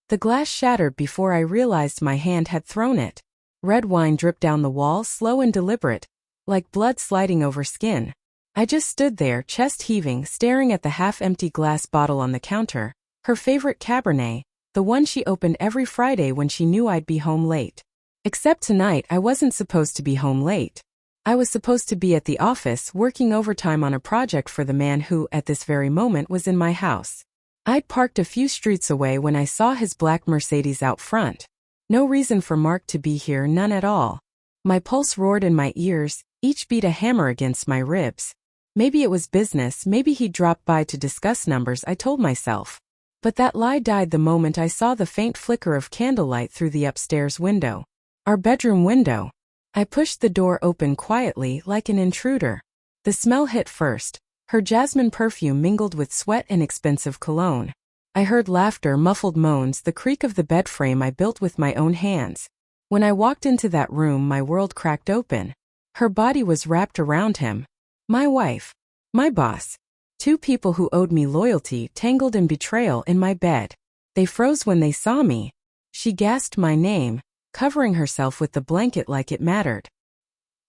The glass shattered before I realized my hand had thrown it. Red wine dripped down the wall, slow and deliberate, like blood sliding over skin. I just stood there, chest heaving, staring at the half-empty glass bottle on the counter, her favorite Cabernet, the one she opened every Friday when she knew I'd be home late. Except tonight I wasn't supposed to be home late. I was supposed to be at the office working overtime on a project for the man who, at this very moment, was in my house. I'd parked a few streets away when I saw his black Mercedes out front. No reason for Mark to be here, none at all. My pulse roared in my ears, each beat a hammer against my ribs. Maybe it was business, maybe he'd dropped by to discuss numbers, I told myself. But that lie died the moment I saw the faint flicker of candlelight through the upstairs window. Our bedroom window. I pushed the door open quietly, like an intruder. The smell hit first, her jasmine perfume mingled with sweat and expensive cologne. I heard laughter, muffled moans, the creak of the bed frame I built with my own hands. When I walked into that room, my world cracked open. Her body was wrapped around him. My wife. My boss. Two people who owed me loyalty, tangled in betrayal in my bed. They froze when they saw me. She gasped my name, covering herself with the blanket like it mattered.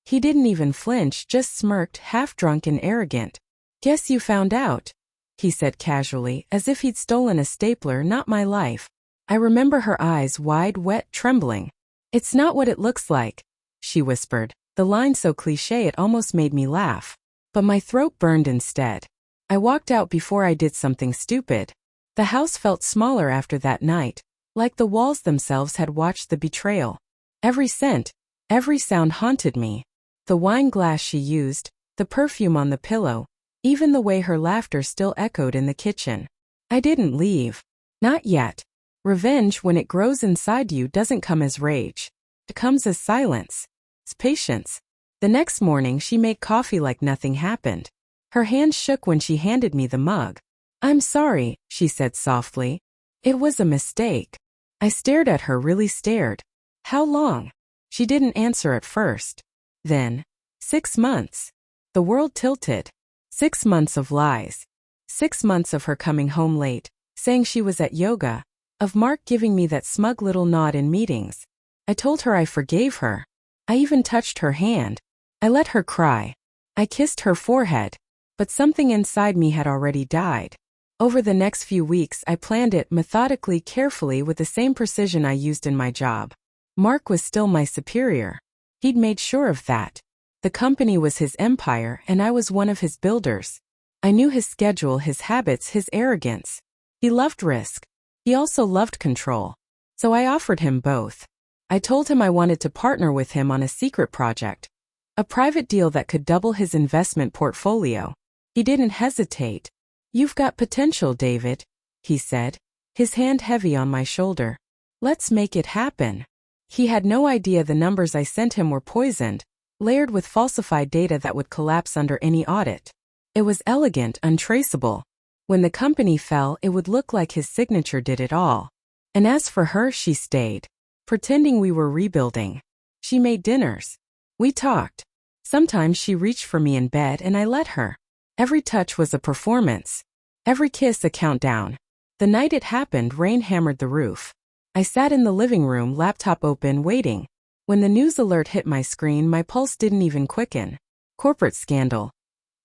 He didn't even flinch, just smirked, half-drunk and arrogant. "Guess you found out," he said casually, as if he'd stolen a stapler, not my life. I remember her eyes wide, wet, trembling. "It's not what it looks like," she whispered, the line so cliché it almost made me laugh. But my throat burned instead. I walked out before I did something stupid. The house felt smaller after that night, like the walls themselves had watched the betrayal. Every scent, every sound haunted me. The wine glass she used, the perfume on the pillow, even the way her laughter still echoed in the kitchen. I didn't leave. Not yet. Revenge, when it grows inside you, doesn't come as rage. It comes as silence. It's patience. The next morning she made coffee like nothing happened. Her hand shook when she handed me the mug. "I'm sorry," she said softly. "It was a mistake." I stared at her, really stared. "How long?" She didn't answer at first. Then, 6 months. The world tilted. 6 months of lies. 6 months of her coming home late, saying she was at yoga, of Mark giving me that smug little nod in meetings. I told her I forgave her. I even touched her hand. I let her cry. I kissed her forehead. But something inside me had already died. Over the next few weeks I planned it methodically, carefully, with the same precision I used in my job. Mark was still my superior. He'd made sure of that. The company was his empire and I was one of his builders. I knew his schedule, his habits, his arrogance. He loved risk. He also loved control. So I offered him both. I told him I wanted to partner with him on a secret project. A private deal that could double his investment portfolio. He didn't hesitate. "You've got potential, David," he said, his hand heavy on my shoulder. "Let's make it happen." He had no idea the numbers I sent him were poisoned, layered with falsified data that would collapse under any audit. It was elegant, untraceable. When the company fell, it would look like his signature did it all. And as for her, she stayed, pretending we were rebuilding. She made dinners. We talked. Sometimes she reached for me in bed and I let her. Every touch was a performance. Every kiss a countdown. The night it happened, rain hammered the roof. I sat in the living room, laptop open, waiting. When the news alert hit my screen, my pulse didn't even quicken. Corporate scandal.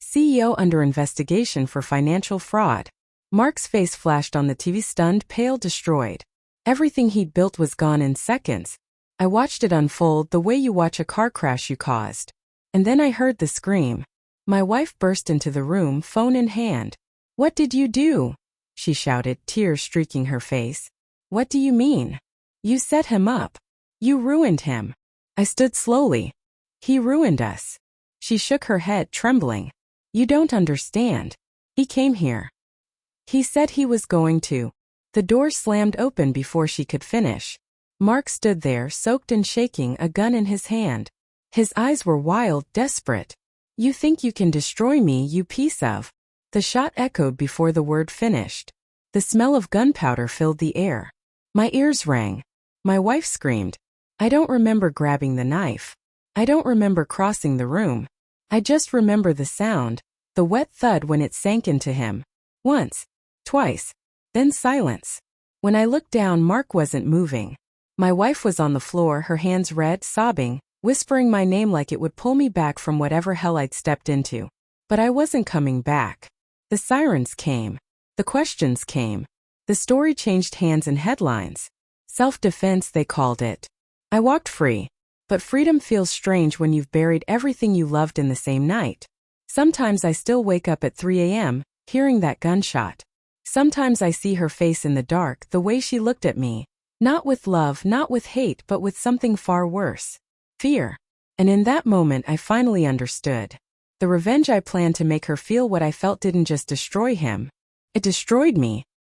CEO under investigation for financial fraud. Mark's face flashed on the TV, stunned, pale, destroyed. Everything he'd built was gone in seconds. I watched it unfold, the way you watch a car crash you caused. And then I heard the scream. My wife burst into the room, phone in hand. "What did you do?" she shouted, tears streaking her face. "What do you mean?" "You set him up. You ruined him." I stood slowly. "He ruined us." She shook her head, trembling. "You don't understand. He came here. He said he was going to." The door slammed open before she could finish. Mark stood there, soaked and shaking, a gun in his hand. His eyes were wild, desperate. "You think you can destroy me, you piece of..." The shot echoed before the word finished. The smell of gunpowder filled the air. My ears rang. My wife screamed. I don't remember grabbing the knife. I don't remember crossing the room. I just remember the sound, the wet thud when it sank into him. Once, twice, then silence. When I looked down, Mark wasn't moving. My wife was on the floor, her hands red, sobbing, whispering my name like it would pull me back from whatever hell I'd stepped into. But I wasn't coming back. The sirens came. The questions came. The story changed hands and headlines. Self-defense, they called it. I walked free. But freedom feels strange when you've buried everything you loved in the same night. Sometimes I still wake up at 3 a.m., hearing that gunshot. Sometimes I see her face in the dark, the way she looked at me. Not with love, not with hate, but with something far worse. Fear. And in that moment I finally understood. The revenge I planned to make her feel what I felt didn't just destroy him. It destroyed me.